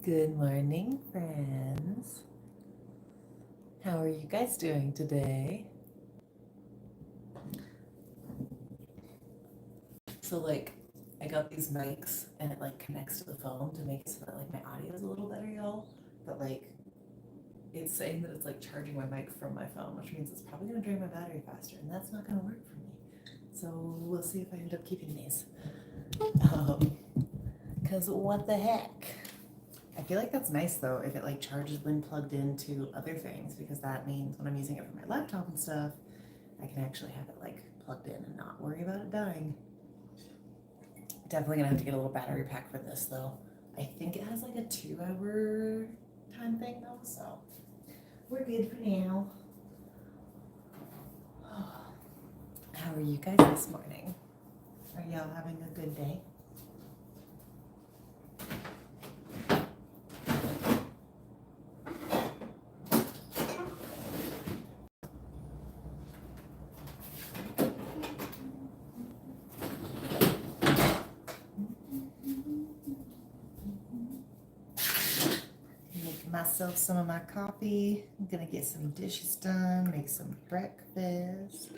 Good morning, friends. How are you guys doing today? So, I got these mics and it connects to the phone to make it so that my audio is a little better, y'all. But it's saying that it's charging my mic from my phone, which means it's probably gonna drain my battery faster, and that's not gonna work for me. So we'll see if I end up keeping these. Cause what the heck? I feel like that's nice though if it charges when plugged into other things, because that means when I'm using it for my laptop and stuff, I can actually have it plugged in and not worry about it dying. Definitely gonna have to get a little battery pack for this though. I think it has a 2-hour time thing though, so we're good for now. How are you guys this morning? Are y'all having a good day? Make myself some of my coffee. I'm gonna get some dishes done, make some breakfast.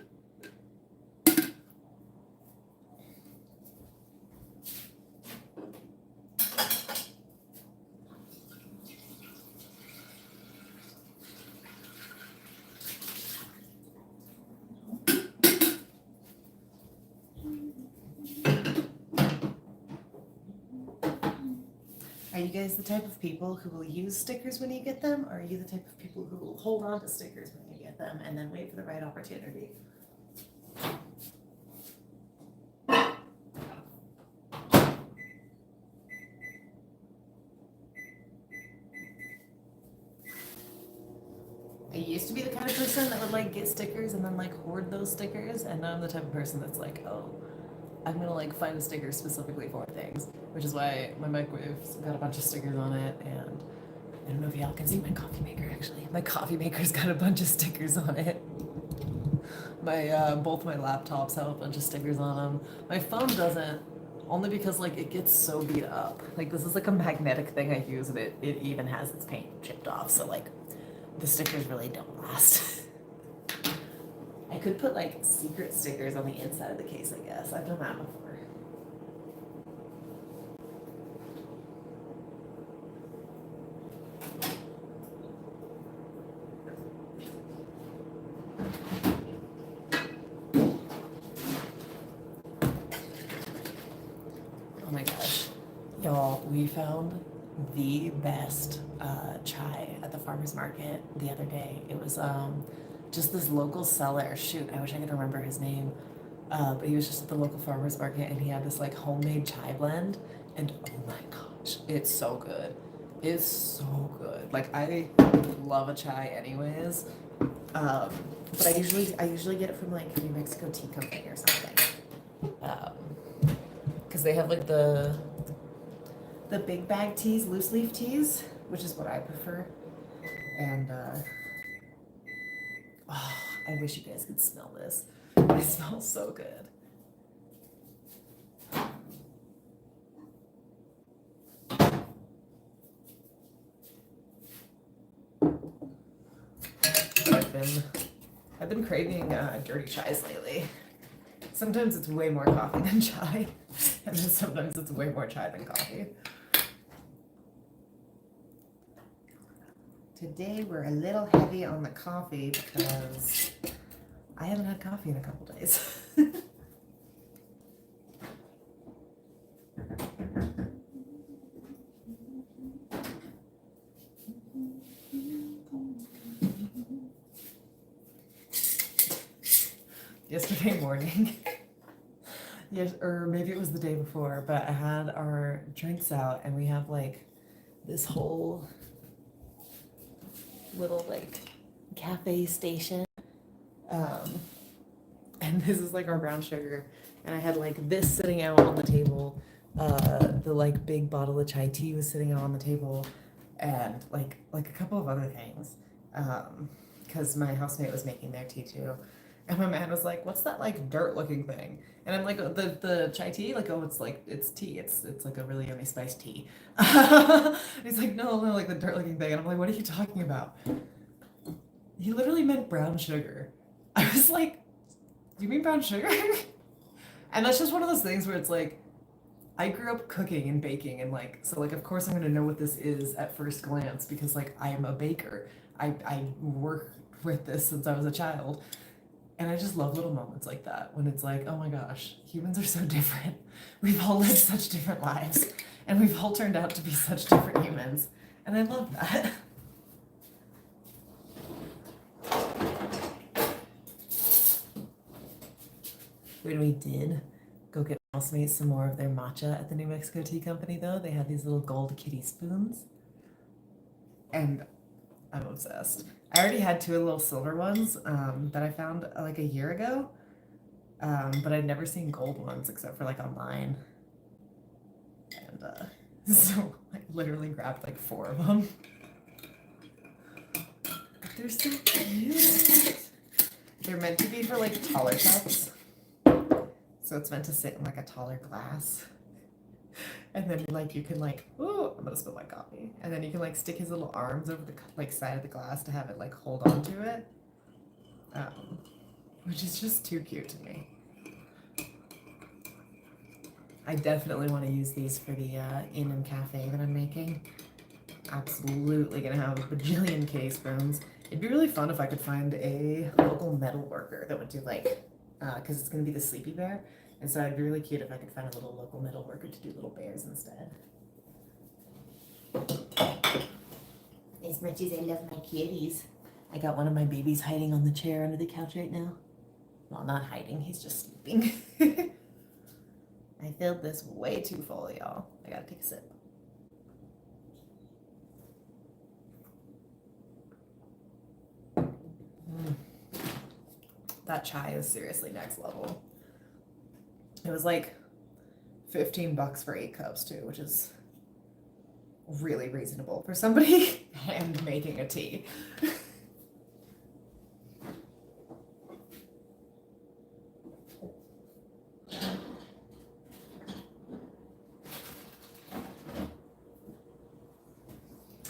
Are you guys the type of people who will use stickers when you get them, or are you the type of people who will hold on to stickers when you get them and then wait for the right opportunity? I used to be the kind of person that would get stickers and then hoard those stickers, and now I'm the type of person that's oh, I'm gonna find a sticker specifically for things, which is why my microwave's got a bunch of stickers on it, and I don't know if y'all can see my coffee maker actually. My coffee maker's got a bunch of stickers on it. My both my laptops have a bunch of stickers on them. My phone doesn't, only because it gets so beat up. This is a magnetic thing I use, and it even has its paint chipped off, so the stickers really don't last. I could put secret stickers on the inside of the case, I guess. I've done that before. Oh my gosh. Y'all, we found the best chai at the farmer's market the other day. It was just this local seller. Shoot, I wish I could remember his name. But he was just at the local farmer's market, and he had this homemade chai blend, and oh my gosh, it's so good. It's so good. I love a chai anyways. But I usually get it from New Mexico Tea Company or something. Because they have the big bag teas, loose leaf teas, which is what I prefer. And oh, I wish you guys could smell this. It smells so good. I've been craving dirty chais lately. Sometimes it's way more coffee than chai, and then sometimes it's way more chai than coffee. Today we're a little heavy on the coffee because I haven't had coffee in a couple days. Yesterday morning, yes, or maybe it was the day before, but I had our drinks out, and we have this whole little cafe station, and this is our brown sugar, and I had this sitting out on the table. The big bottle of chai tea was sitting out on the table, and a couple of other things, because my housemate was making their tea too. And my man was like, "What's that like dirt looking thing?" And I'm like, "The chai tea, like, oh, it's like it's tea. It's like a really yummy spiced tea." He's like, "No, no, like the dirt looking thing." And I'm like, "What are you talking about?" He literally meant brown sugar. I was like, "Do you mean brown sugar?" And that's just one of those things where it's like, I grew up cooking and baking, and like, so like, of course I'm gonna know what this is at first glance because like I am a baker. I work with this since I was a child. And I just love little moments like that when it's like, oh my gosh, humans are so different. We've all lived such different lives, and we've all turned out to be such different humans. And I love that. When we did go get housemates some more of their matcha at the New Mexico Tea Company, though, they had these little gold kitty spoons. And I'm obsessed. I already had two little silver ones that I found like a year ago, but I'd never seen gold ones except for like online. And so I literally grabbed like 4 of them. They're so cute. They're meant to be for like taller cups. So it's meant to sit in like a taller glass. And then like you can like, ooh, I'm gonna spill my coffee. And then you can like stick his little arms over the like side of the glass to have it like hold on to it. Which is just too cute to me. I definitely want to use these for the inn and cafe that I'm making. Absolutely gonna have a bajillion K spoons. It'd be really fun if I could find a local metal worker that would do like, because it's gonna be the Sleepy Bear. And so it'd be really cute if I could find a little local metal worker to do little bears instead. As much as I love my kitties. I got one of my babies hiding on the chair under the couch right now. Well, not hiding, he's just sleeping. I filled this way too full, y'all. I gotta take a sip. That chai is seriously next level. It was like $15 for 8 cups too, which is really reasonable for somebody and making a tea.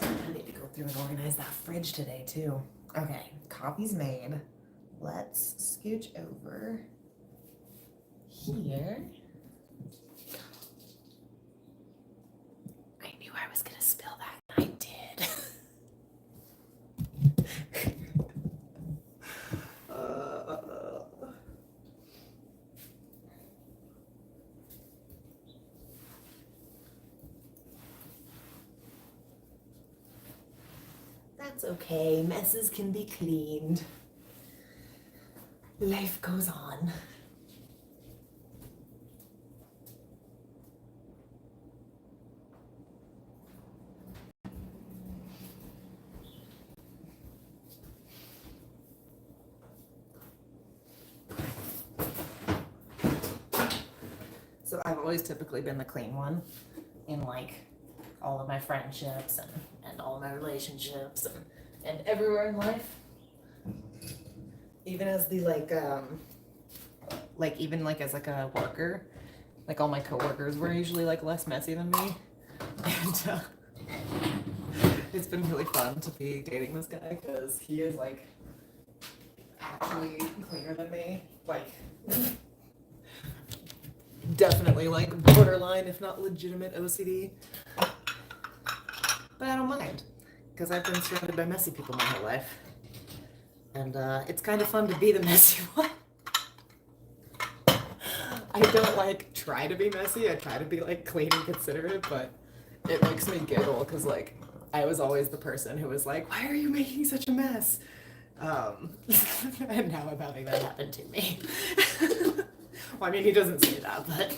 I need to go through and organize that fridge today too. Okay, coffee's made. Let's scooch over here. I knew I was gonna spill that, and I did. That's okay, messes can be cleaned. Life goes on. So I've always typically been the clean one in like all of my friendships and all my relationships and everywhere in life. Even as the even like as like a worker, like all my coworkers were usually like less messy than me, and it's been really fun to be dating this guy because he is like actually cleaner than me, like definitely like borderline if not legitimate OCD, but I don't mind because I've been surrounded by messy people my whole life. And it's kind of fun to be the messy one. I don't like try to be messy. I try to be like clean and considerate, but it makes me giggle because like I was always the person who was like, "Why are you making such a mess?" And now I'm having that happen to me. Well, I mean, he doesn't say that, but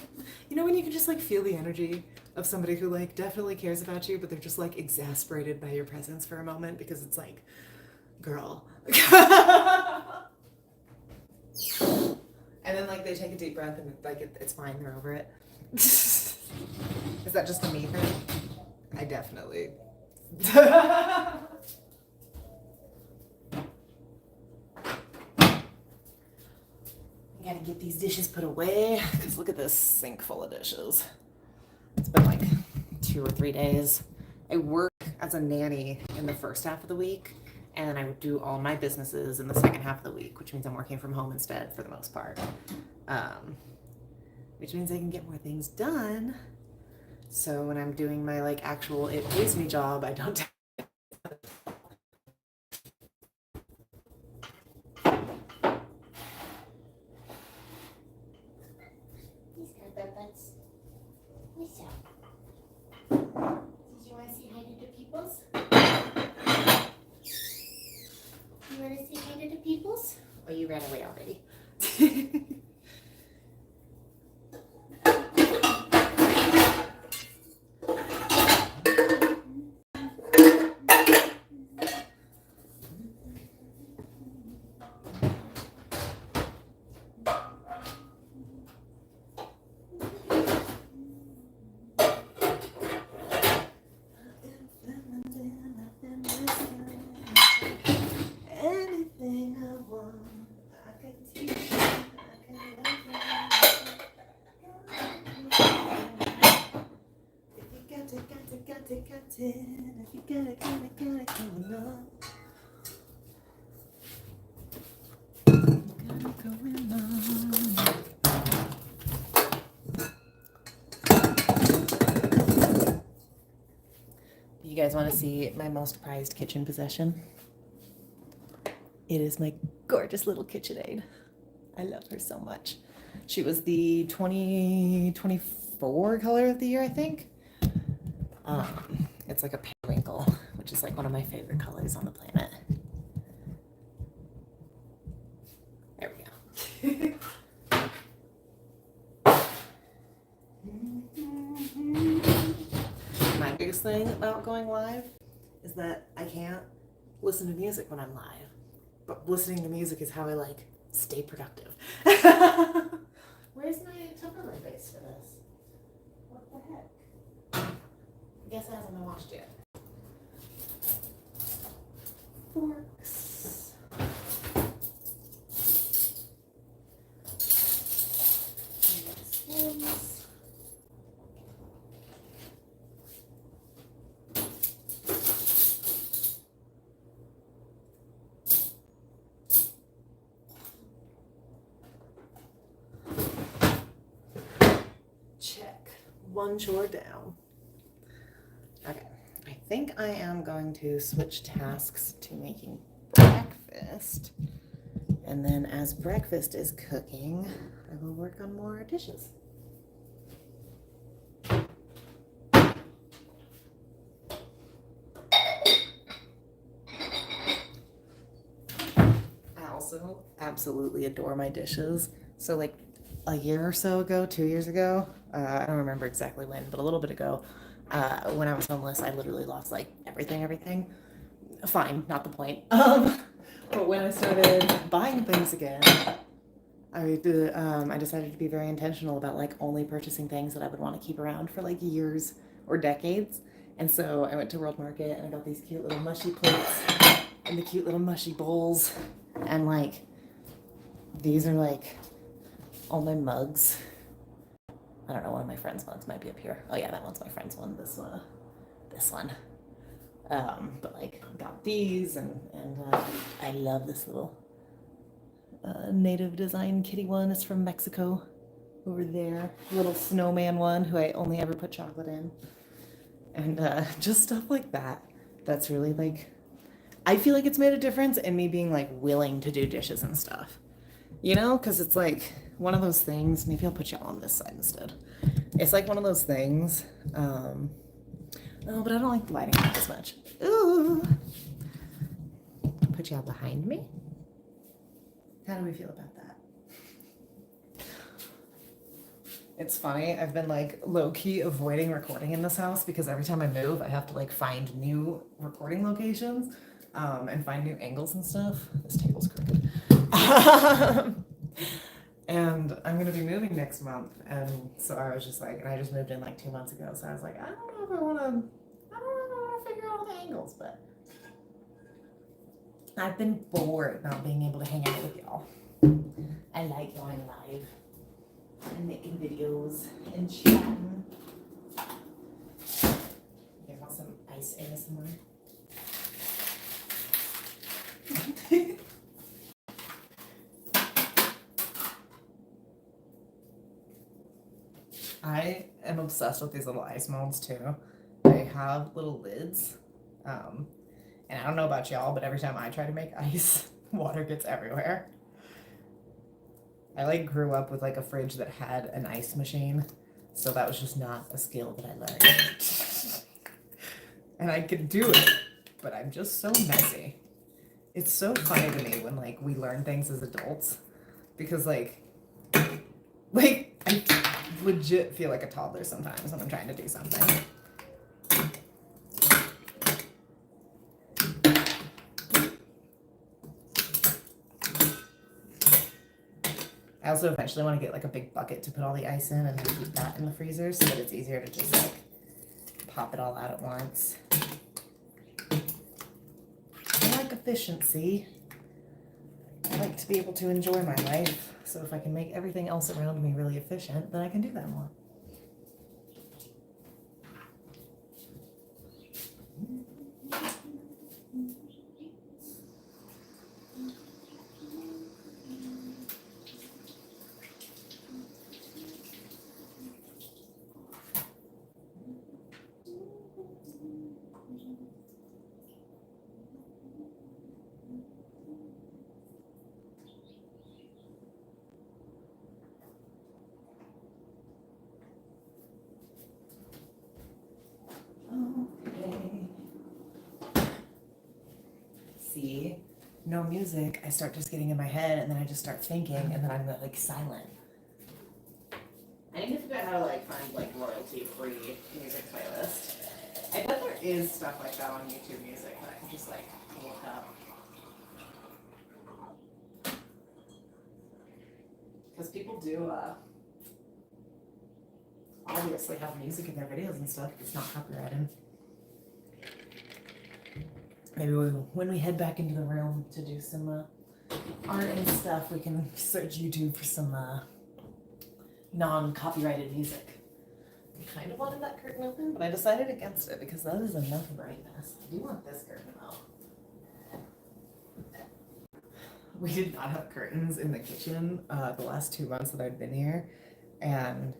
you know when you can just like feel the energy of somebody who like definitely cares about you, but they're just like exasperated by your presence for a moment because it's like, girl. And then like they take a deep breath and like it's fine, they're over it. Is that just a me thing? I definitely. get these dishes put away, because look at this sink full of dishes. It's been like 2 or 3 days. I work as a nanny in the first half of the week, and then I would do all my businesses in the second half of the week, which means I'm working from home instead for the most part. Which means I can get more things done. So when I'm doing my like actual it pays me job, I don't. These are the butts. What's up? Did you want to say hi to the peoples? You want to say hi to the peoples? Or you ran away already? Anything I want, I can teach you, I can love you. If you got it, if you got it, coming on. Going on. You guys want to see my most prized kitchen possession? It is my gorgeous little KitchenAid. I love her so much. She was the 2024 color of the year, I think. It's like a periwinkle, which is like one of my favorite colors on the planet. There we go. My biggest thing about going live is that I can't listen to music when I'm live. But listening to music is how I like stay productive. Where's my Tupperware base for this? What the heck? I guess it hasn't been washed yet. Forks. Spoons. Check. One chore down. Okay. I think I am going to switch tasks to making breakfast. And then as breakfast is cooking, I will work on more dishes. I also absolutely adore my dishes. So like a year or so ago, 2 years ago, I don't remember exactly when, but a little bit ago, when I was homeless, I literally lost like everything. Fine, not the point. But when I started buying things again, I decided to be very intentional about like only purchasing things that I would want to keep around for like years or decades. And so I went to World Market and I got these cute little mushy plates and the cute little mushy bowls. And like, these are like all my mugs. I don't know, one of my friend's mugs might be up here. Oh yeah, that one's my friend's one. This one. But like, got these and I love this little native design kitty one. It's from Mexico over there. Little snowman one who I only ever put chocolate in. And just stuff like that. That's really like, I feel like it's made a difference in me being like willing to do dishes and stuff. You know, because it's like one of those things. Maybe I'll put you on this side instead. It's like one of those things. Oh, but I don't like the lighting as much. Ooh. Put you out behind me. How do we feel about that? It's funny. I've been like low-key avoiding recording in this house because every time I move, I have to like find new recording locations and find new angles and stuff. This table's crooked. And I'm going to be moving next month. And so I was just like, and I just moved in like 2 months ago. So I was like, I don't know if I want to figure out all the angles, but I've been bored not being able to hang out with y'all. I like going live and making videos and chatting. You want some ice ASMR? I am obsessed with these little ice molds too. They have little lids. And I don't know about y'all, but every time I try to make ice, water gets everywhere. I like grew up with like a fridge that had an ice machine, so that was just not a skill that I learned. And I could do it, but I'm just so messy. It's so funny to me when like we learn things as adults, because like I legit feel like a toddler sometimes when I'm trying to do something. I also eventually want to get like a big bucket to put all the ice in and then keep that in the freezer so that it's easier to just like pop it all out at once. I like efficiency. I like to be able to enjoy my life. So if I can make everything else around me really efficient, then I can do that more. See, no music, I start just getting in my head and then I just start thinking and then I'm like silent. I need to figure out how to like find like royalty-free music playlist. I bet there is stuff like that on YouTube Music that I can just like look up. Because people do obviously have music in their videos and stuff. It's not copyrighted. Maybe when we head back into the room to do some art and stuff, we can search YouTube for some non-copyrighted music. I kind of wanted that curtain open, but I decided against it because that is enough brightness. I do want this curtain though. We did not have curtains in the kitchen the last 2 months that I've been here, and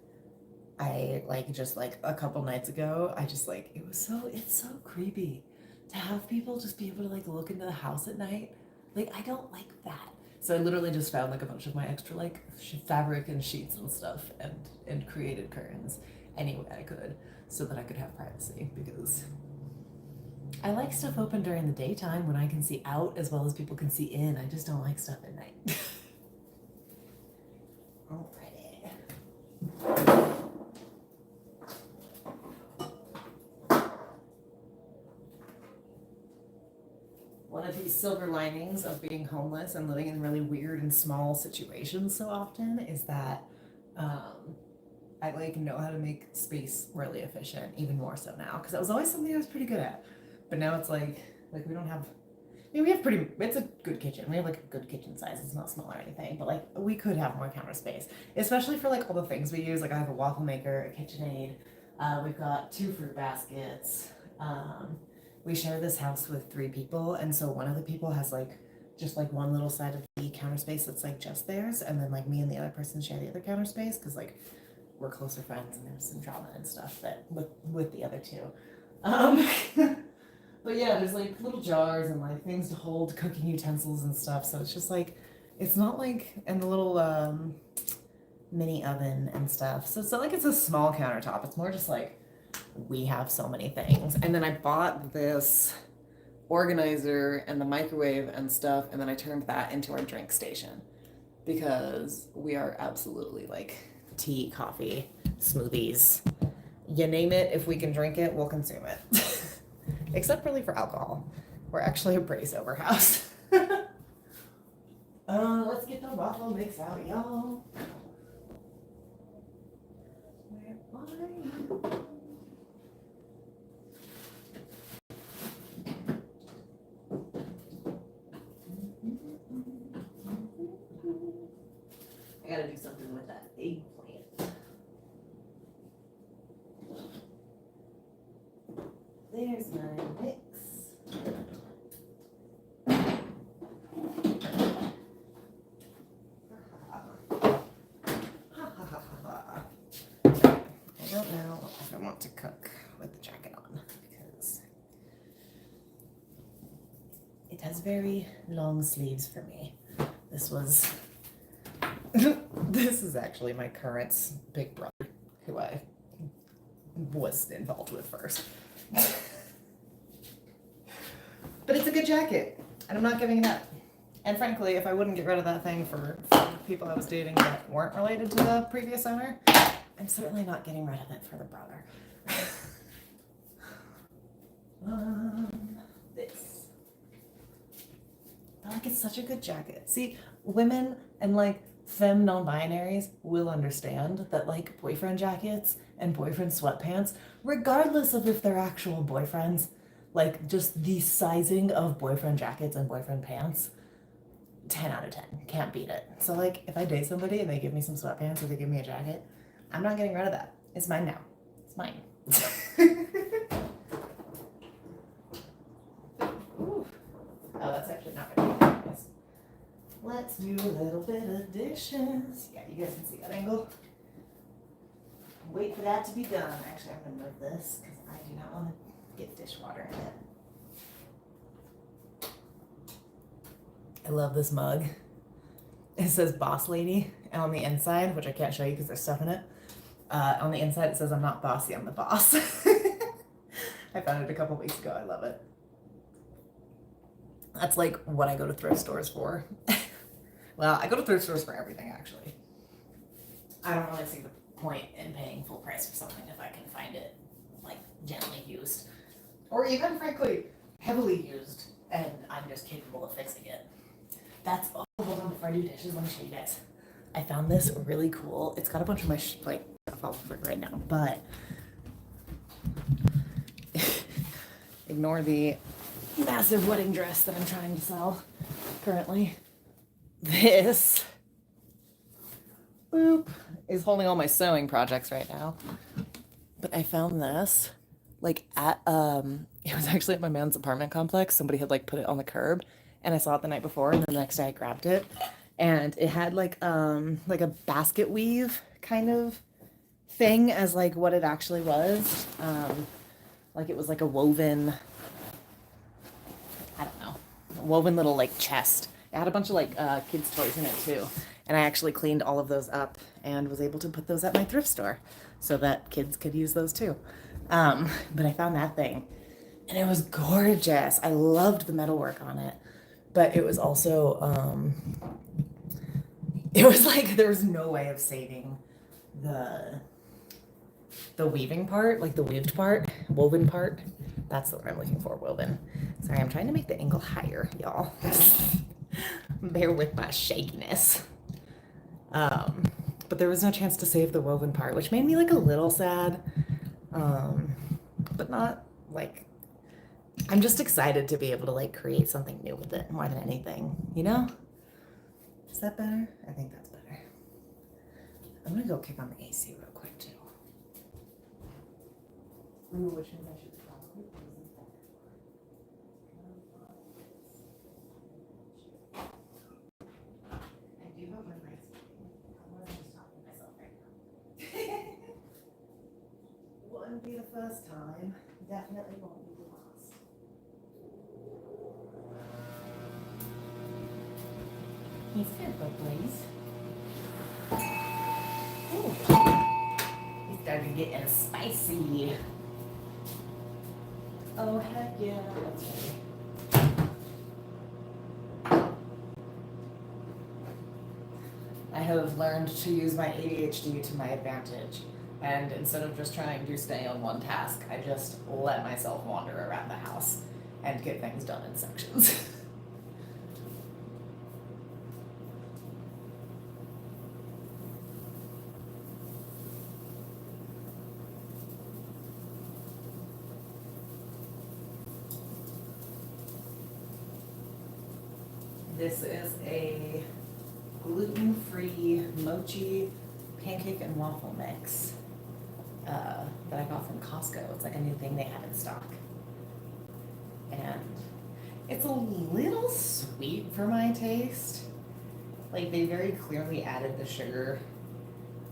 I just a couple nights ago, I just it's so creepy to have people just be able to like look into the house at night. Like, I don't like that. So I literally just found like a bunch of my extra like fabric and sheets and stuff and created curtains any way I could so that I could have privacy, because I like stuff open during the daytime when I can see out as well as people can see in. I just don't like stuff at night. Alrighty. One of these silver linings of being homeless and living in really weird and small situations so often is that I like know how to make space really efficient, even more so now, because that was always something I was pretty good at. But now it's like we don't have. I mean, we have it's a good kitchen. We have like a good kitchen size. It's not small or anything, but like we could have more counter space, especially for like all the things we use. Like I have a waffle maker, a KitchenAid. We've got 2 fruit baskets. We share this house with 3 people, and so one of the people has like just like one little side of the counter space that's like just theirs, and then like me and the other person share the other counter space because like we're closer friends and there's some drama and stuff that with the other 2. But yeah, there's like little jars and like things to hold cooking utensils and stuff, so it's just like it's not like, and the little mini oven and stuff, so it's not like it's a small countertop. It's more just like we have so many things. And then I bought this organizer and the microwave and stuff, and then I turned that into our drink station because we are absolutely like tea, coffee, smoothies, you name it. If we can drink it, we'll consume it. Except really for alcohol. We're actually a brace over house. Let's get the waffle mix out, y'all. Where are you? gotta do something with that eggplant. There's my mix. I don't know if I want to cook with the jacket on because it has very long sleeves for me. This was this is actually my current big brother who I was involved with first. But it's a good jacket and I'm not giving it up. And frankly, if I wouldn't get rid of that thing for people I was dating that weren't related to the previous owner, I'm certainly not getting rid of it for the brother. This. I like it's such a good jacket. See, women and like femme non-binaries will understand that like boyfriend jackets and boyfriend sweatpants, regardless of if they're actual boyfriends, like just the sizing of boyfriend jackets and boyfriend pants, 10 out of 10. Can't beat it. So like if I date somebody and they give me some sweatpants or they give me a jacket, I'm not getting rid of that. It's mine now. It's mine. Ooh. Oh, that's actually not very good. Let's do a little bit of dishes. Yeah, you guys can see that angle. Wait for that to be done. Actually, I'm gonna move this because I do not want to get dishwater in it. I love this mug. It says Boss Lady, and on the inside, which I can't show you because there's stuff in it, on the inside it says I'm not bossy, I'm the boss. I found it a couple weeks ago. I love it. That's like what I go to thrift stores for. Well, I go to thrift stores for everything, actually. I don't really see the point in paying full price for something if I can find it like gently used, or even frankly heavily used, and I'm just capable of fixing it. That's all. Hold on, before I do dishes, let me show you guys. I found this really cool. It's got a bunch of my stuff all over it right now, but ignore the massive wedding dress that I'm trying to sell currently. This boop is holding all my sewing projects right now. But I found this like at it was actually at my man's apartment complex. Somebody had like put it on the curb and I saw it the night before and then the next day I grabbed it and it had like a basket weave kind of thing as like what it actually was. Like it was like a woven, I don't know, woven little like chest. It had a bunch of like kids' toys in it too. And I actually cleaned all of those up and was able to put those at my thrift store so that kids could use those too. But I found that thing and it was gorgeous. I loved the metalwork on it, but it was also, it was like there was no way of saving the weaving part, like the weaved part, woven part. That's the word I'm looking for, woven. Sorry, I'm trying to make the angle higher, y'all. Bear with my shakiness. But there was no chance to save the woven part, which made me like a little sad. But not like, I'm just excited to be able to like create something new with it more than anything, you know? Is that better? I think that's better. I'm gonna go kick on the AC real quick too. Ooh, which one I should probably use instead. I do have my lights on. I'm just talking to myself right now. Wouldn't be the first time. Definitely won't be the last. He's good, but please. Ooh. He started getting spicy. Oh, heck yeah. That's right. I have learned to use my ADHD to my advantage. And instead of just trying to stay on one task, I just let myself wander around the house and get things done in sections. This is a gluten-free mochi pancake and waffle mix that I got from Costco. It's like a new thing they have in stock. And it's a little sweet for my taste. Like, they very clearly added the sugar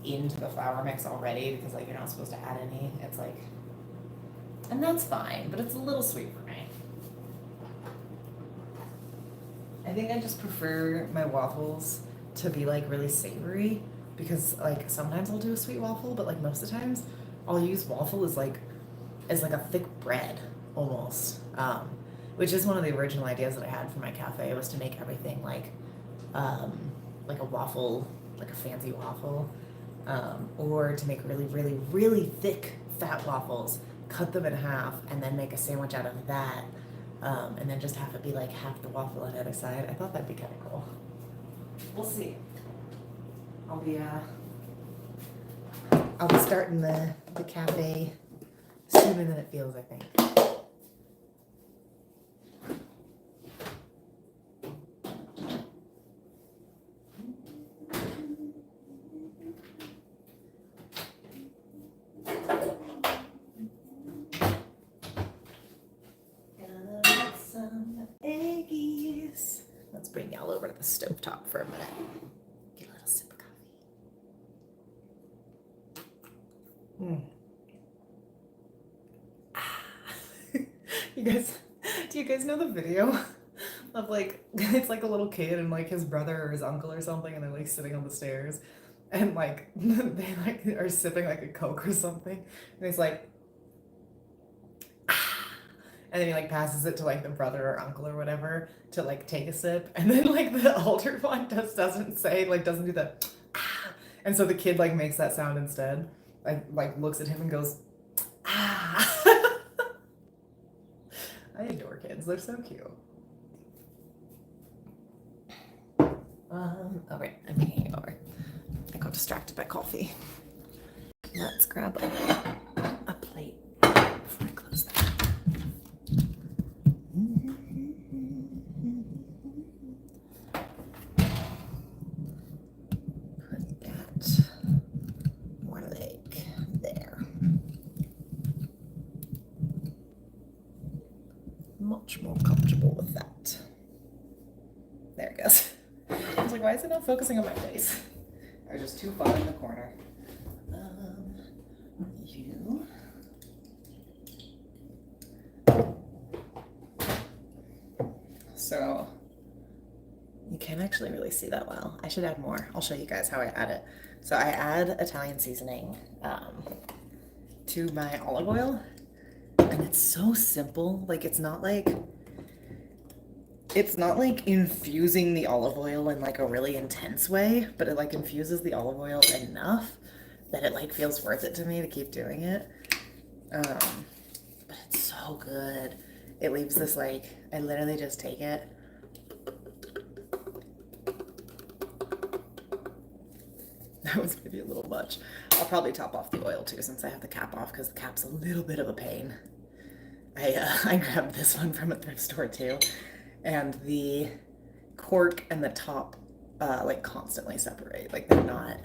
into the flour mix already because, like, you're not supposed to add any. It's like, and that's fine, but it's a little sweet for me. I think I just prefer my waffles to be, like, really savory because, like, sometimes I'll do a sweet waffle, but, like, most of the times I'll use waffle as like a thick bread almost. Which is one of the original ideas that I had for my cafe, was to make everything like a waffle, like a fancy waffle, or to make really, really, really thick fat waffles, cut them in half, and then make a sandwich out of that, and then just have it be like half the waffle on the other side. I thought that'd be kind of cool. We'll see. I'll be starting the cafe sooner than it feels, I think. Let's bring y'all over to the stovetop for a minute. Get a little sip of coffee. Do you guys know the video of like, it's like a little kid and like his brother or his uncle or something, and they're like sitting on the stairs and like they like are sipping like a Coke or something, and he's like, and then he like passes it to like the brother or uncle or whatever to like take a sip, and then like the older one just doesn't do the and so the kid like makes that sound instead, like looks at him and goes I adore kids, they're so cute. Okay, I'm bringing you over. I got distracted by coffee. Let's grab a plate before I close that. Put that more like there. Much more comfortable with that. There it goes. I was like, why is it not focusing on my face? I was just too far in the corner. You. So, you can't actually really see that well. I should add more. I'll show you guys how I add it. So I add Italian seasoning to my olive oil, and it's so simple. Like, it's not like infusing the olive oil in like a really intense way, but it like infuses the olive oil enough that it like feels worth it to me to keep doing it. But it's so good. It leaves this like, I literally just take it. That was maybe a little much. I'll probably top off the oil too since I have the cap off, because the cap's a little bit of a pain. I grabbed this one from a thrift store too, and the cork and the top like constantly separate. Like, they're not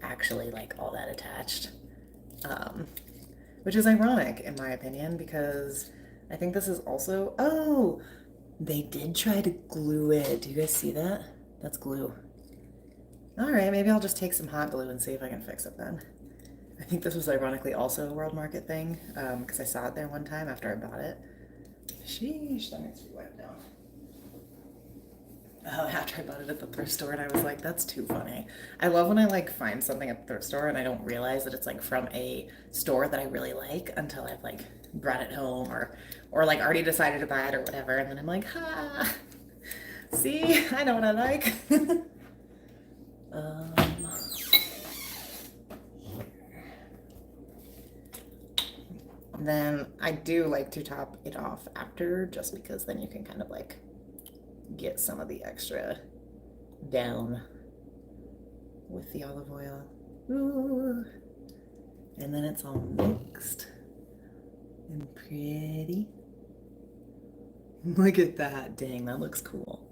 actually like all that attached, which is ironic in my opinion, because I think this is also, oh, they did try to glue it. Do you guys see that? That's glue. All right, maybe I'll just take some hot glue and see if I can fix it then. I think this was ironically also a World Market thing, because I saw it there one time after I bought it. Sheesh, that needs to be wiped down. After I bought it at the thrift store, and I was like, that's too funny. I love when I like find something at the thrift store and I don't realize that it's like from a store that I really like until I've like brought it home or like already decided to buy it or whatever, and then I'm like, ha, see, I know what I like. Then I do like to top it off after, just because then you can kind of like get some of the extra down with the olive oil. Ooh. And then it's all mixed and pretty. Look at that. Dang, that looks cool.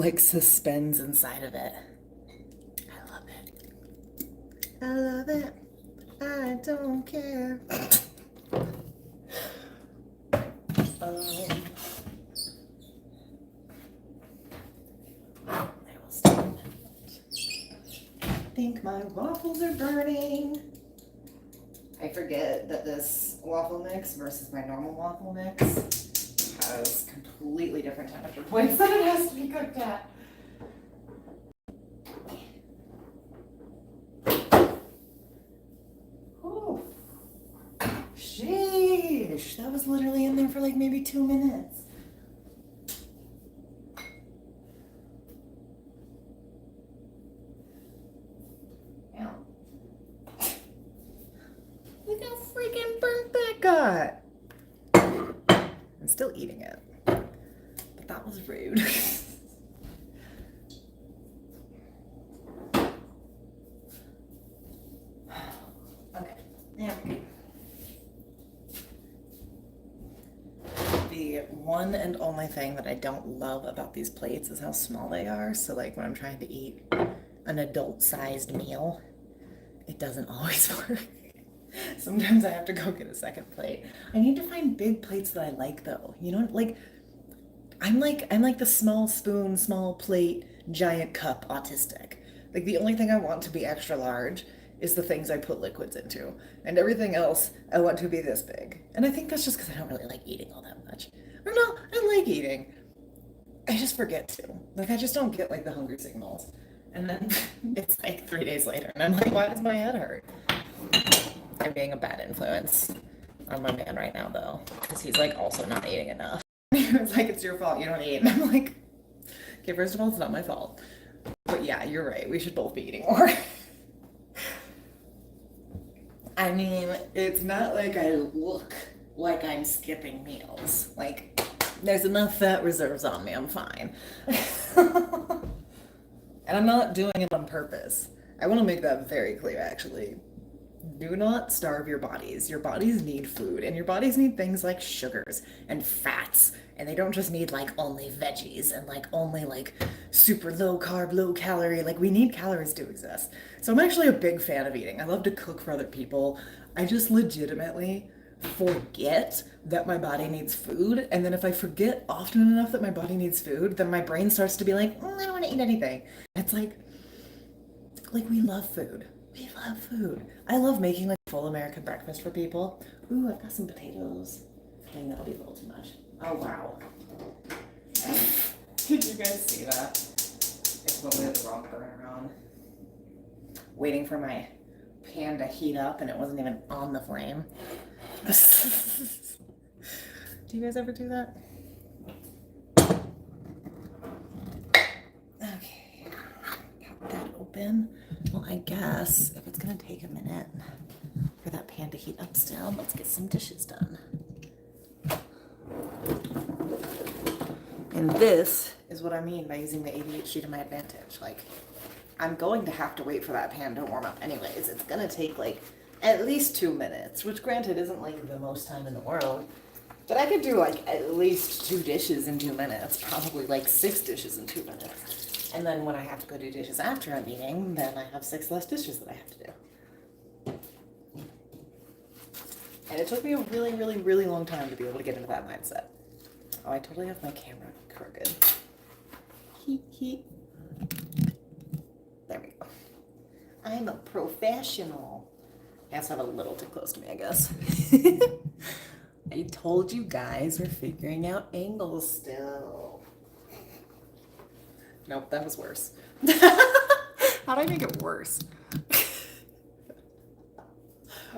like suspends inside of it. I love it. I love it. I don't care. I will stop. I think my waffles are burning. I forget that this waffle mix versus my normal waffle mix has completely different temperature points that it has to be cooked at. Oh, sheesh, that was literally in there for like maybe 2 minutes. Ow. Look how freaking burnt that got. I'm still eating it, but that was rude. Okay, yeah. The one and only thing that I don't love about these plates is how small they are. So like when I'm trying to eat an adult-sized meal, it doesn't always work. Sometimes I have to go get a second plate. I need to find big plates that I like though. You know, like I'm like the small spoon, small plate, giant cup autistic. Like the only thing I want to be extra large is the things I put liquids into. And everything else I want to be this big. And I think that's just because I don't really like eating all that much. Or no, I like eating. I just forget to. Like I just don't get like the hunger signals. And then it's like 3 days later and I'm like, why does my head hurt? I'm being a bad influence on my man right now though, because he's like also not eating enough. It's like, it's your fault, you don't eat. And I'm like, okay, first of all, it's not my fault. But yeah, you're right, we should both be eating more. I mean, it's not like I look like I'm skipping meals. Like, there's enough fat reserves on me, I'm fine. And I'm not doing it on purpose. I want to make that very clear, actually. Do not starve your bodies. Your bodies need food, and your bodies need things like sugars and fats, and they don't just need like only veggies and like only like super low carb, low calorie. Like we need calories to exist. So I'm actually a big fan of eating. I love to cook for other people. I just legitimately forget that my body needs food, and then if I forget often enough that my body needs food, then my brain starts to be like, I don't want to eat anything. It's like we love food. We love food. I love making like full American breakfast for people. Ooh, I've got some potatoes. I think that'll be a little too much. Oh wow. Did you guys see that? I totally had the wrong burner on. Waiting for my pan to heat up and it wasn't even on the flame. Do you guys ever do that? Okay. Pop that open. Well, I guess if it's gonna take a minute for that pan to heat up still, let's get some dishes done. And this is what I mean by using the ADHD to my advantage. Like, I'm going to have to wait for that pan to warm up anyways. It's gonna take like at least 2 minutes, which granted isn't like the most time in the world, but I could do like at least 2 dishes in 2 minutes, probably like 6 dishes in 2 minutes. And then when I have to go do dishes after I'm eating, then I have 6 less dishes that I have to do. And it took me a really, really, really long time to be able to get into that mindset. Oh, I totally have my camera crooked. There we go. I'm a professional. I also have a little too close to me, I guess. I told you guys we're figuring out angles still. Nope, that was worse. How'd I make it worse?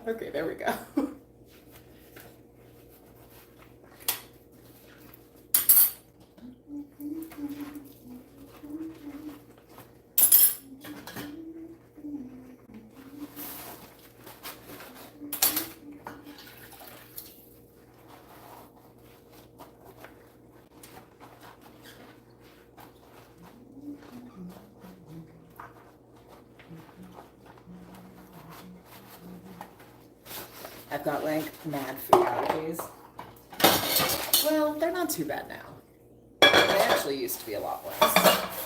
Okay, there we go. I've got like mad food allergies. Well, they're not too bad now. They actually used to be a lot worse.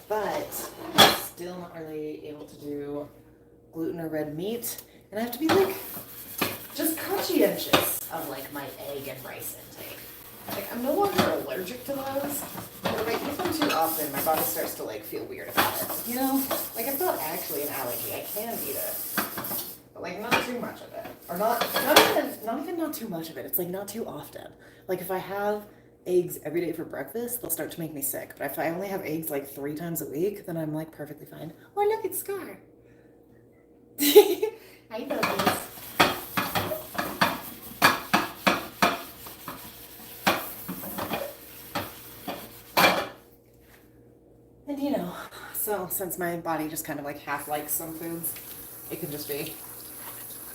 but I'm still not really able to do gluten or red meat, and I have to be like just conscientious of like my egg and rice intake. Like I'm no longer allergic to those, but if I eat them too often, my body starts to like feel weird about it. You know, like it's not actually an allergy. I can eat it, but like not too much of it, or not even not too much of it. It's like not too often. Like if I have eggs every day for breakfast, they'll start to make me sick. But if I only have eggs like 3 times a week, then I'm like perfectly fine. Oh, look, it's Scar. Hi, Bubbies. And you know, so since my body just kind of like half likes some foods, it can just be.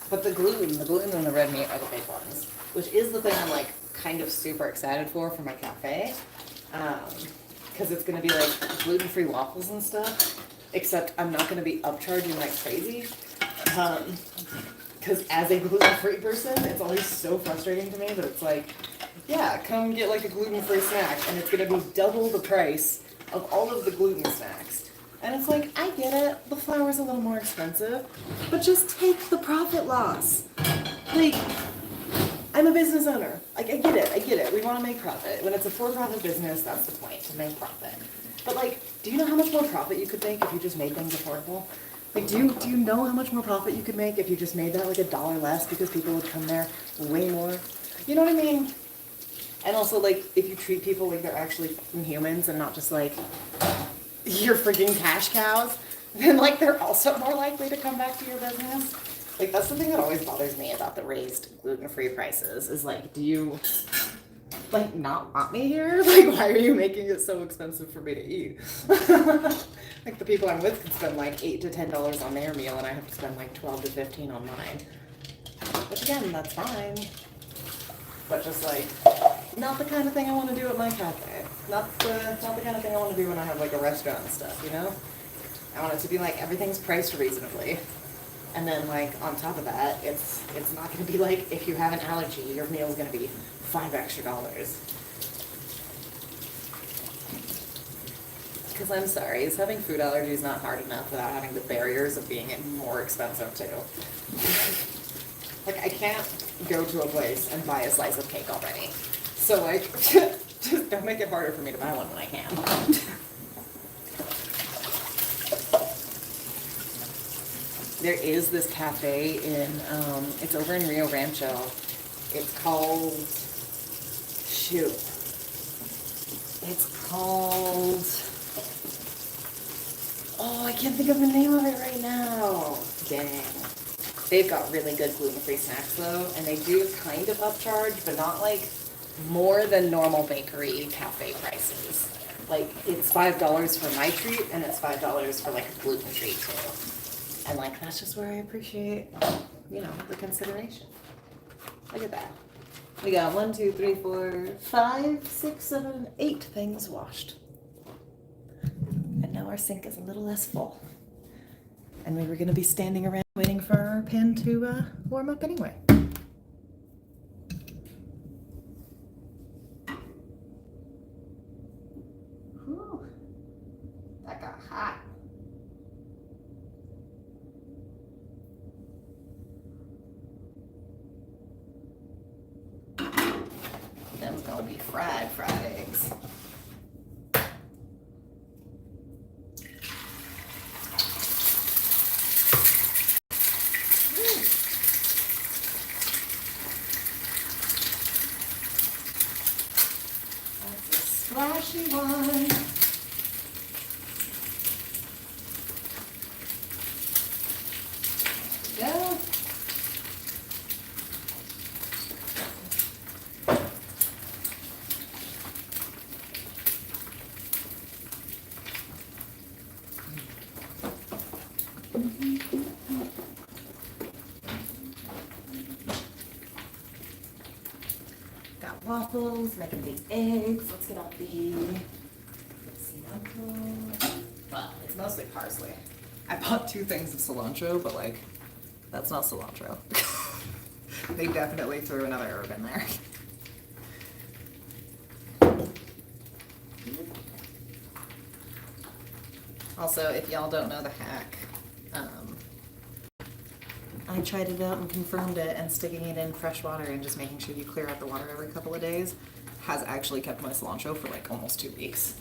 But the gluten and the red meat are the big ones, which is the thing I'm like kind of super excited for my cafe. Because it's going to be like gluten-free waffles and stuff, except I'm not going to be upcharging like crazy. Because as a gluten-free person, it's always so frustrating to me that it's like, yeah, come get like a gluten-free snack, and it's going to be double the price of all of the gluten snacks. And it's like, I get it, the flour's a little more expensive, but just take the profit loss. Like, I'm a business owner. Like, I get it. We want to make profit. When it's a for-profit business, that's the point, to make profit. But like, do you know how much more profit you could make if you just made things affordable? Like, do you know how much more profit you could make if you just made that like $1 less because people would come there way more? You know what I mean? And also, like, if you treat people like they're actually fucking humans and not just like you're freaking cash cows, then like they're also more likely to come back to your business. Like, that's the thing that always bothers me about the raised gluten-free prices is like, do you like not want me here? Like, why are you making it so expensive for me to eat? Like, the people I'm with can spend like $8 to $10 on their meal, and I have to spend like 12 to 15 on mine. Which again, that's fine. But just like, not the kind of thing I want to do at my cafe. Not the kind of thing I want to do when I have like a restaurant and stuff, you know? I want it to be like everything's priced reasonably. And then like on top of that, it's not going to be like if you have an allergy, your meal's going to be $5 extra. Because I'm sorry, is having food allergies not hard enough without having the barriers of being more expensive too? Like, I can't go to a place and buy a slice of cake already. So like, just don't make it harder for me to buy one when I can. There is this cafe in, it's over in Rio Rancho. It's called, shoot. It's called, oh, I can't think of the name of it right now. Dang. They've got really good gluten-free snacks though, and they do kind of upcharge, but not like more than normal bakery cafe prices. Like, it's $5 for my treat, and it's $5 for like a gluten treat too. And like, that's just where I appreciate, you know, the consideration. Look at that. We got 1, 2, 3, 4, 5, 6, 7, 8 things washed. And now our sink is a little less full. And we were going to be standing around waiting for our pan to warm up anyway. Whew. That got hot. Them's gonna be fried eggs. Splashy one. Go. Got waffles, making these eggs. Let's get out the cilantro. Well, it's mostly parsley. I bought 2 things of cilantro, but like, that's not cilantro. They definitely threw another herb in there. Also, if y'all don't know the hack, I tried it out and confirmed it, and sticking it in fresh water and just making sure you clear out the water every couple of days has actually kept my cilantro for like almost 2 weeks.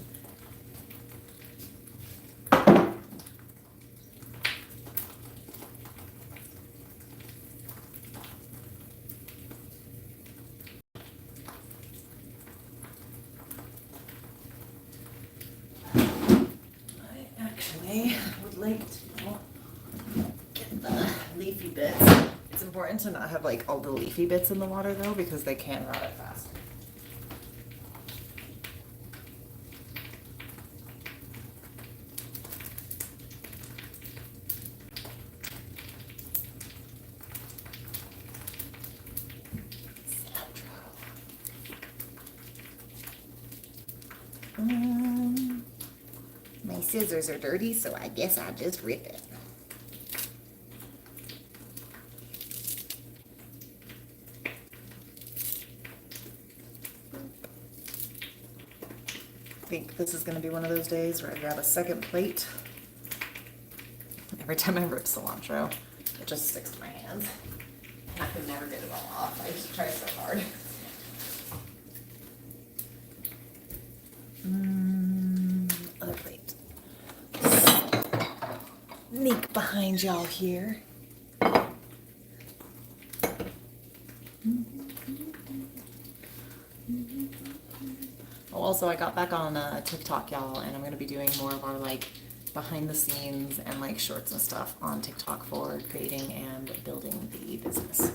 I actually would like to get the leafy bits. It's important to not have like all the leafy bits in the water though, because they can rot it fast. My scissors are dirty, so I guess I'll just rip it. I think this is going to be one of those days where I grab a second plate. Every time I rip cilantro, it just sticks to my hands. And I could never get it all off. I just try so hard. Other plate. Sneak behind y'all here. Oh, also, I got back on TikTok, y'all, and I'm going to be doing more of our, like, behind the scenes and, like, shorts and stuff on TikTok for creating and building the business.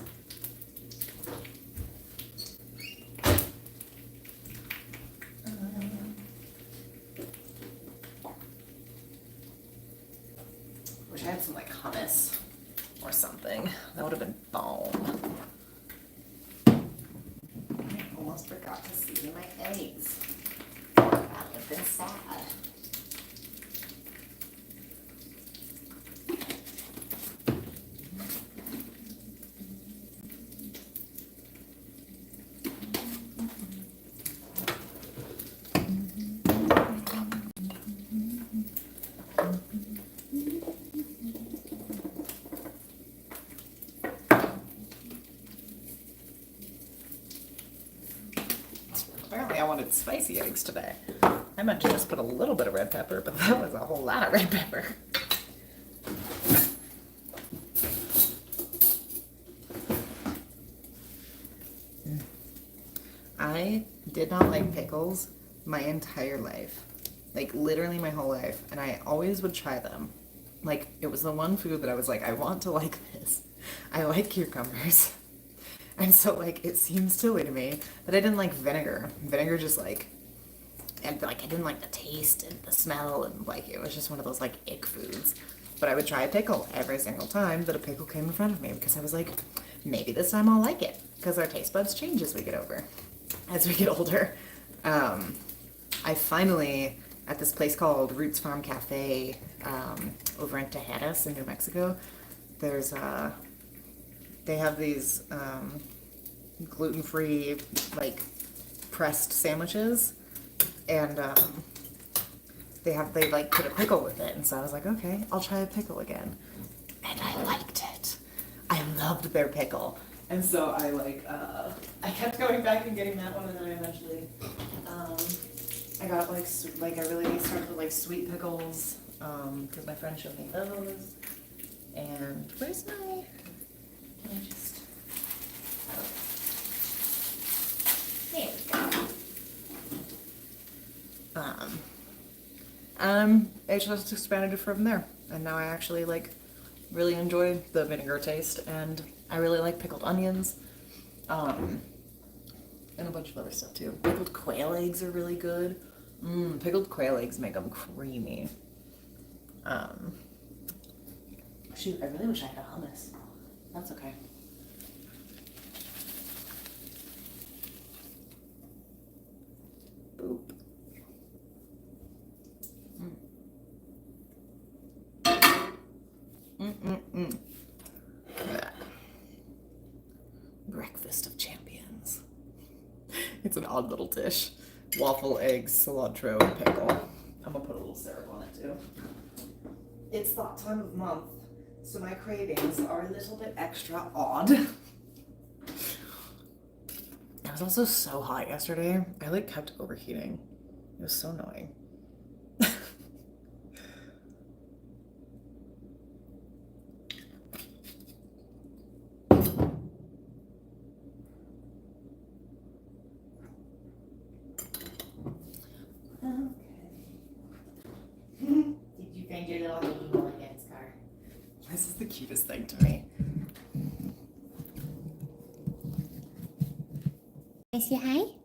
Wish I had some, like, hummus or something. That would have been bomb. I almost forgot to season my eggs. That would have been sad. Apparently I wanted spicy eggs today. I meant to just put a little bit of red pepper, but that was a whole lot of red pepper. I did not like pickles my entire life. Like literally my whole life. And I always would try them. Like it was the one food that I was like, I want to like this. I like cucumbers. And so, like, it seems silly to me that I didn't like vinegar. Vinegar just, like, and, like, I didn't like the taste and the smell, and, like, it was just one of those, like, ick foods. But I would try a pickle every single time that a pickle came in front of me because I was like, maybe this time I'll like it. Because our taste buds change as we get older. I finally, at this place called Roots Farm Cafe over in Tejadas in New Mexico, there's they have these gluten-free, like, pressed sandwiches, and they like put a pickle with it, and so I was like, okay, I'll try a pickle again, and I liked it. I loved their pickle, and so I like I kept going back and getting that one, and then I eventually I got like I really started with like sweet pickles because my friend showed me those, and where's my? Can I just... There we go. It just expanded from there, and now I actually like really enjoy the vinegar taste, and I really like pickled onions, and a bunch of other stuff too. Pickled quail eggs are really good. Pickled quail eggs make them creamy. Shoot, I really wish I had a hummus. That's okay. Boop. Breakfast of champions. It's an odd little dish. Waffle, eggs, cilantro, and pickle. I'm gonna put a little syrup on it too. it's that time of month, so my cravings are a little bit extra odd. It was also so hot yesterday. I like kept overheating. It was so annoying. Did you find your little hanging ball against car? This is the cutest thing to me. You say hi? You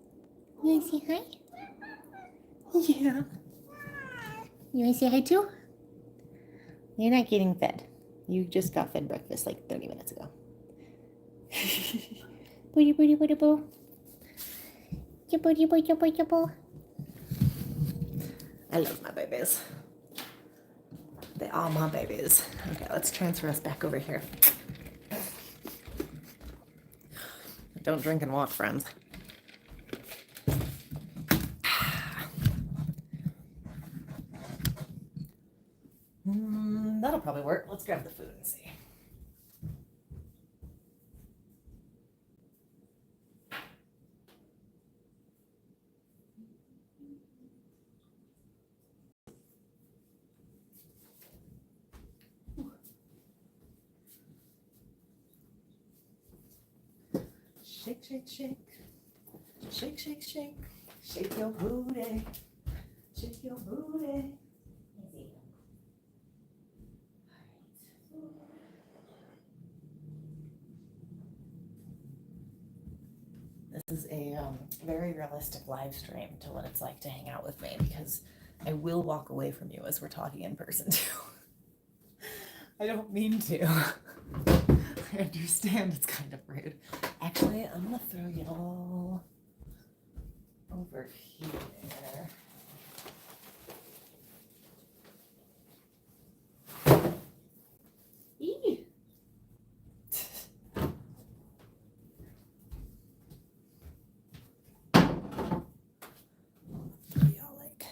want to say hi? Yeah. You want to say hi too? You're not getting fed. You just got fed breakfast like 30 minutes ago. Booty, booty, booty, boo. Booty, booty, booty, boo. I love my babies. They are my babies. Okay, let's transfer us back over here. Don't drink and walk, friends. That'll probably work. Let's grab the food and see. Shake, shake, shake. Shake, shake, shake. Shake your booty. Shake your booty. This is a very realistic live stream to what it's like to hang out with me, because I will walk away from you as we're talking in person too. I don't mean to. I understand it's kind of rude. Actually, I'm gonna throw you all over here. Eee. What do y'all like?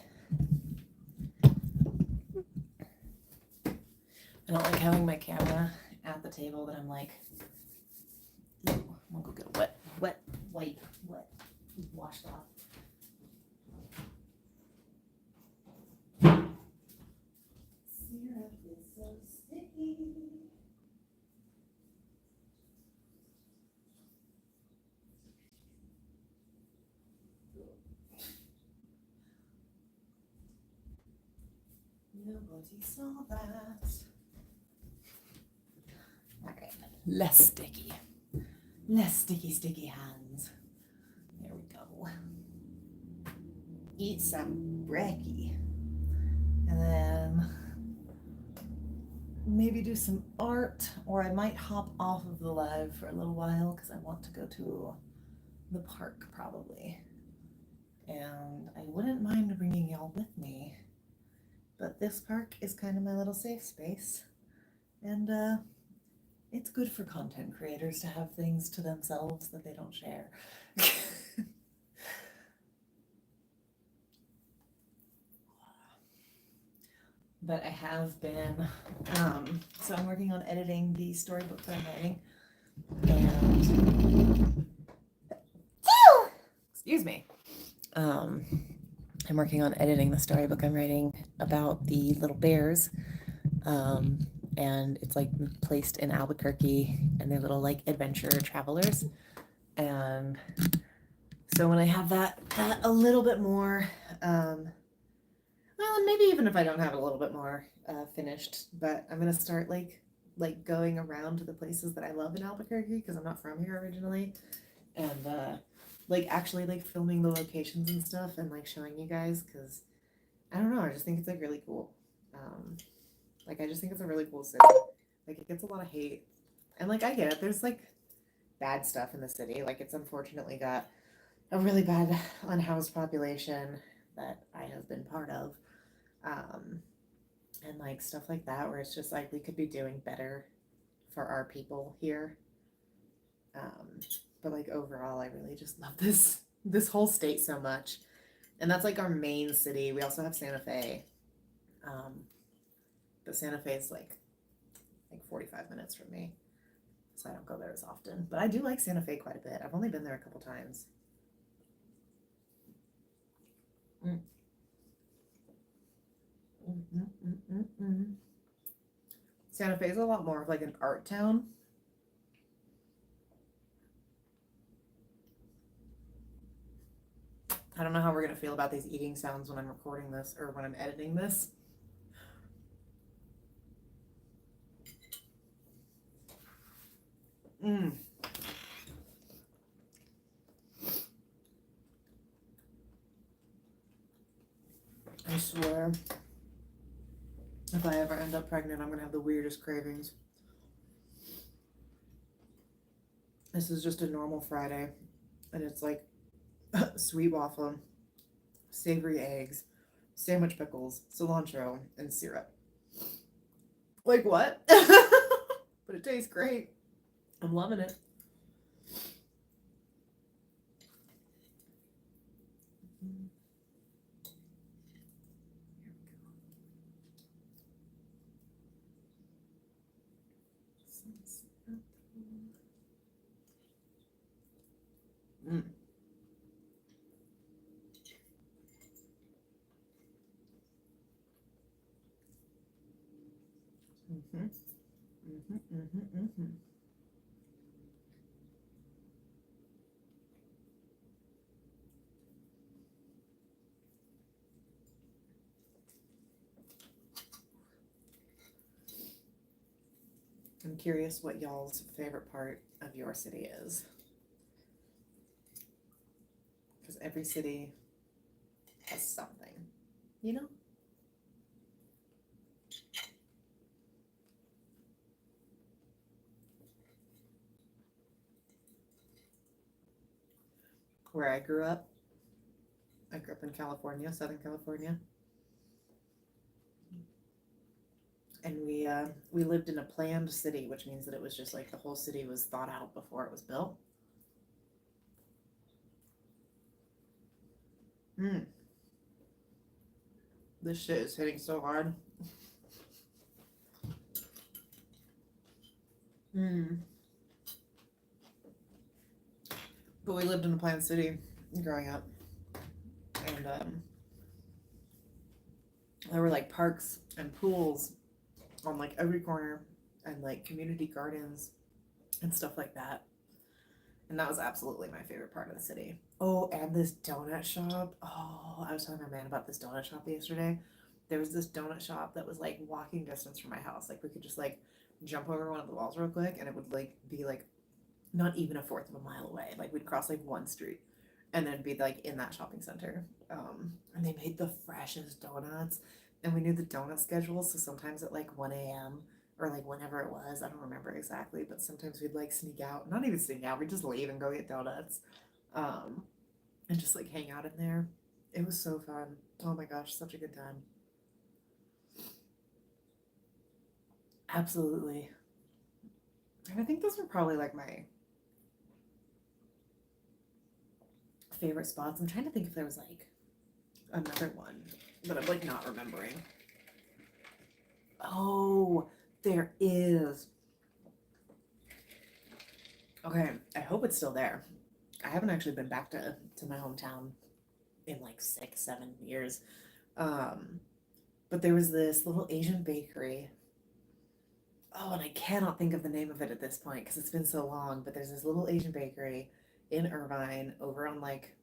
I don't like having my camera at the table, but I'm like, ooh, I'm gonna go get a wet wipe, washed off. Syrup is so sticky. Nobody saw that. Alright, less sticky. Less sticky hands. There we go. Eat some brekkie. And then maybe do some art, or I might hop off of the live for a little while because I want to go to the park probably. And I wouldn't mind bringing y'all with me. But this park is kind of my little safe space. And it's good for content creators to have things to themselves that they don't share. But I have been, so I'm working on editing the storybook that I'm writing. And, excuse me. I'm working on editing the storybook I'm writing about the little bears. And it's like placed in Albuquerque, and they're little like adventure travelers. And so when I have that a little bit more, well, maybe even if I don't have it a little bit more finished, but I'm gonna start like going around to the places that I love in Albuquerque, because I'm not from here originally, and like actually like filming the locations and stuff and like showing you guys, because I don't know, I just think it's like really cool. Like I just think it's a really cool city. Like it gets a lot of hate, and like I get it, there's like bad stuff in the city. Like it's unfortunately got a really bad unhoused population that I have been part of. And like stuff like that, where it's just like we could be doing better for our people here. But like overall, I really just love this whole state so much. And that's like our main city. We also have Santa Fe. But Santa Fe is like 45 minutes from me, so I don't go there as often. But I do like Santa Fe quite a bit. I've only been there a couple times. Mm. Santa Fe is a lot more of like an art town. I don't know how we're gonna feel about these eating sounds when I'm recording this or when I'm editing this. I swear, if I ever end up pregnant, I'm gonna have the weirdest cravings. This is just a normal Friday, and it's like sweet waffle, savory eggs, sandwich pickles, cilantro, and syrup. Like what? But it tastes great. I'm loving it. Mm. Mm-hmm. Mm-hmm. Mm-hmm. Mm-hmm. I'm curious what y'all's favorite part of your city is. Because every city has something, you know? Where I grew up in California, Southern California. And we lived in a planned city, which means that it was just like the whole city was thought out before it was built. This shit is hitting so hard. But we lived in a planned city growing up, and there were like parks and pools on like every corner, and like community gardens and stuff like that. And that was absolutely my favorite part of the city. Oh, and this donut shop. Oh, I was telling my man about this donut shop yesterday. There was this donut shop that was like walking distance from my house. Like we could just like jump over one of the walls real quick, and it would like be like not even a fourth of a mile away. Like we'd cross like one street and then be like in that shopping center. And they made the freshest donuts, and we knew the donut schedule. So sometimes at like 1 a.m. or like whenever it was, I don't remember exactly, but sometimes we'd like sneak out, not even sneak out, we'd just leave and go get donuts, and just like hang out in there. It was so fun. Oh my gosh, such a good time. Absolutely. And I think those were probably like my favorite spots. I'm trying to think if there was like another one, but I'm like not remembering. Oh, there is. Okay, I hope it's still there. I haven't actually been back to my hometown in like 6-7 years. But there was this little Asian bakery. Oh, and I cannot think of the name of it at this point because it's been so long, but there's this little Asian bakery in Irvine over on like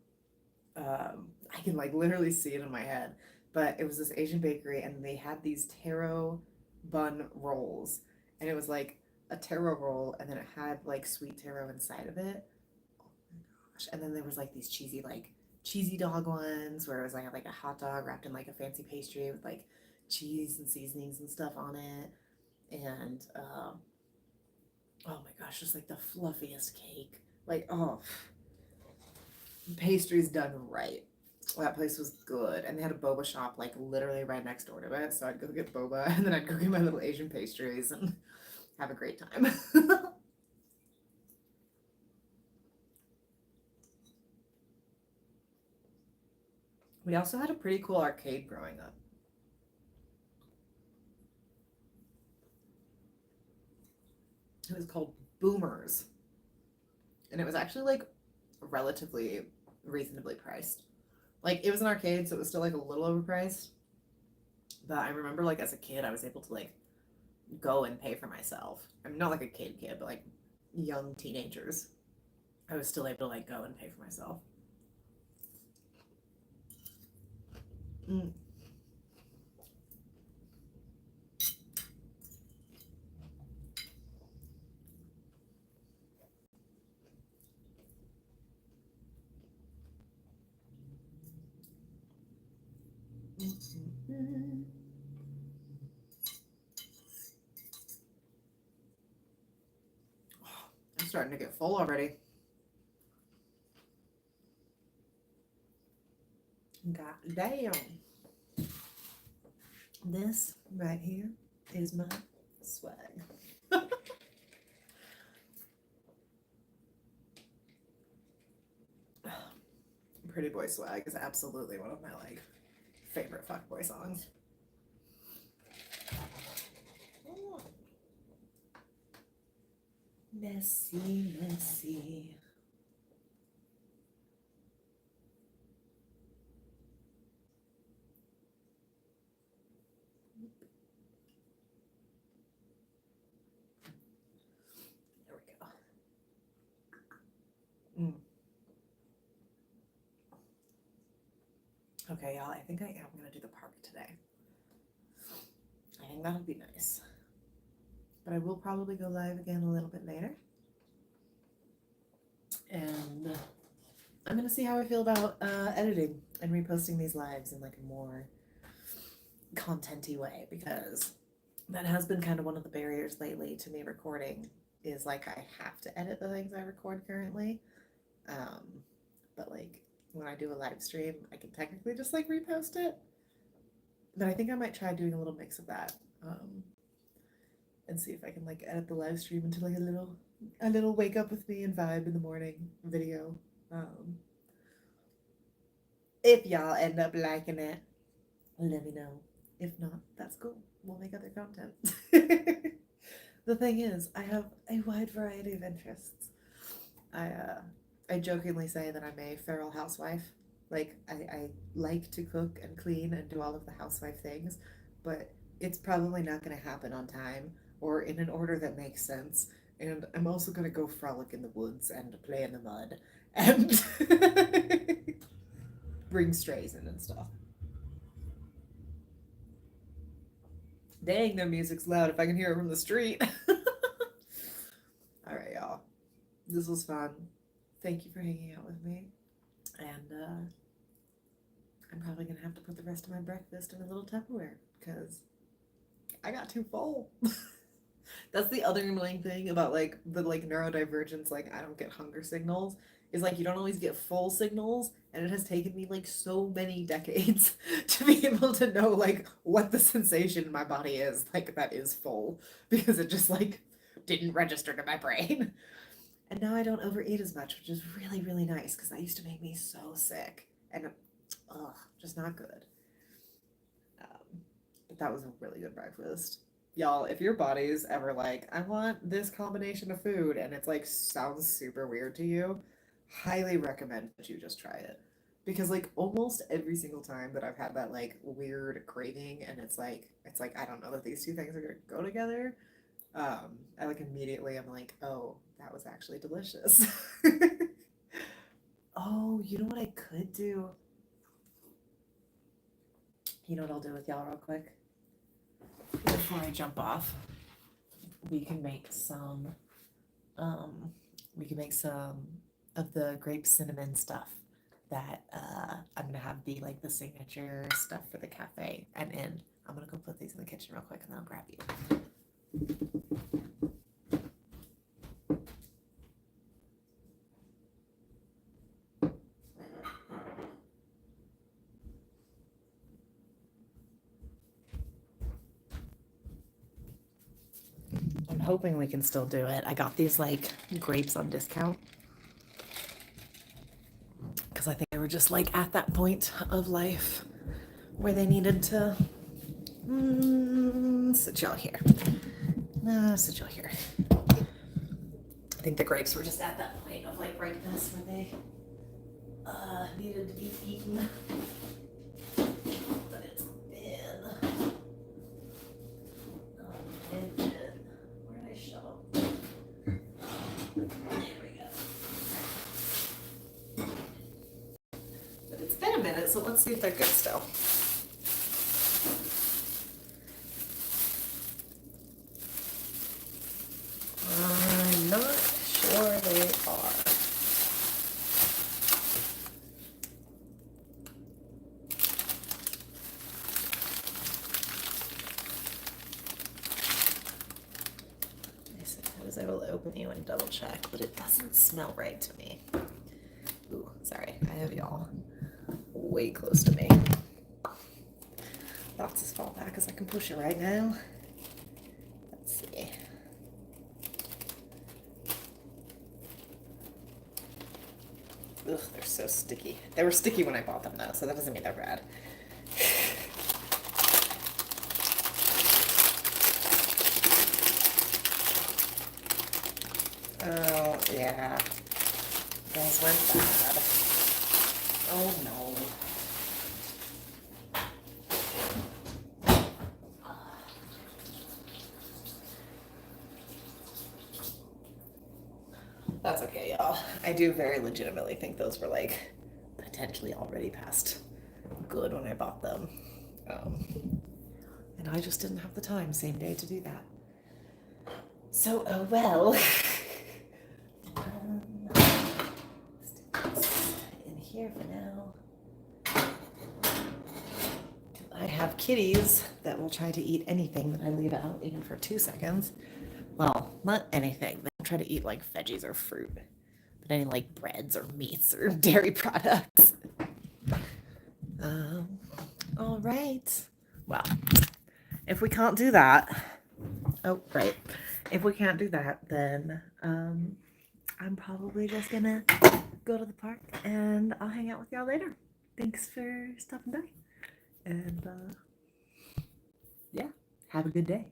I can like literally see it in my head, but it was this Asian bakery, and they had these taro bun rolls, and it was like a taro roll, and then it had like sweet taro inside of it. Oh my gosh! And then there was like these cheesy dog ones where it was like a hot dog wrapped in like a fancy pastry with like cheese and seasonings and stuff on it, and oh my gosh, just like the fluffiest cake. Like, oh, pastries done right. That place was good, and they had a boba shop like literally right next door to it. So I'd go get boba, and then I'd go get my little Asian pastries and have a great time. We also had a pretty cool arcade growing up. It was called Boomers. And it was actually like relatively reasonably priced. Like it was an arcade, so it was still like a little overpriced. But I remember like as a kid I was able to like go and pay for myself. I'm not like a kid, but like young teenagers. I was still able to like go and pay for myself. Mm. I'm starting to get full already. God damn. This right here is my swag. Pretty Boy Swag is absolutely one of my like favorite fuckboy songs. Messy, messy. There we go. Okay, y'all, I think I am gonna do the park today. I think that'll be nice. But I will probably go live again a little bit later. And I'm gonna see how I feel about editing and reposting these lives in like a more content-y way, because that has been kind of one of the barriers lately to me recording, is like I have to edit the things I record currently. But like when I do a live stream, I can technically just like repost it. But I think I might try doing a little mix of that. And see if I can like edit the live stream into like a little wake up with me and vibe in the morning video. If y'all end up liking it, let me know. If not, that's cool. We'll make other content. The thing is, I have a wide variety of interests. I jokingly say that I'm a feral housewife. Like, I like to cook and clean and do all of the housewife things, but it's probably not going to happen on time or in an order that makes sense. And I'm also going to go frolic in the woods and play in the mud and bring strays in and stuff. Dang, their music's loud if I can hear it from the street. All right, y'all. This was fun. Thank you for hanging out with me. And I'm probably going to have to put the rest of my breakfast in a little Tupperware because I got too full. That's the other annoying thing about like the like neurodivergence, like I don't get hunger signals, is like you don't always get full signals, and it has taken me like so many decades to be able to know like what the sensation in my body is like that is full, because it just like didn't register to my brain. And now I don't overeat as much, which is really, really nice, because that used to make me so sick and just not good. But that was a really good breakfast. Y'all, if your body's ever like, I want this combination of food, and it's like sounds super weird to you, highly recommend that you just try it. Because like almost every single time that I've had that like weird craving, and it's like I don't know that these two things are gonna go together, I like immediately I'm like, oh, that was actually delicious. Oh, you know what I could do? You know what I'll do with y'all real quick? Before I jump off, we can make some of the grape cinnamon stuff that I'm gonna have be like the signature stuff for the cafe. And I'm gonna go put these in the kitchen real quick and then I'll grab you. I'm hoping we can still do it. I got these like grapes on discount because I think they were just like at that point of life where they needed to sit y'all here. Sit y'all here. think the grapes were just at that point of like ripeness where they needed to be eaten. But it's been where did I shovel? There we go. But it's been a minute, so let's see if they're good still. I'm not sure they are. I suppose I will open you and double check, but it doesn't smell right to me. Ooh, sorry, I have y'all way close to me. That's as far back as I can push it right now. Let's see. Ugh, they're so sticky. They were sticky when I bought them though, so that doesn't mean they're bad. Oh, yeah. Those went bad. Oh no. That's okay, y'all. I do very legitimately think those were like potentially already past good when I bought them. And I just didn't have the time same day to do that. So, oh well. In here for now. I have kitties that will try to eat anything that I leave out, even for 2 seconds. Well, not anything. They try to eat like veggies or fruit, but any like breads or meats or dairy products. All right. Well, if we can't do that, oh, right. If we can't do that, then I'm probably just gonna go to the park and I'll hang out with y'all later. Thanks for stopping by. And yeah, have a good day.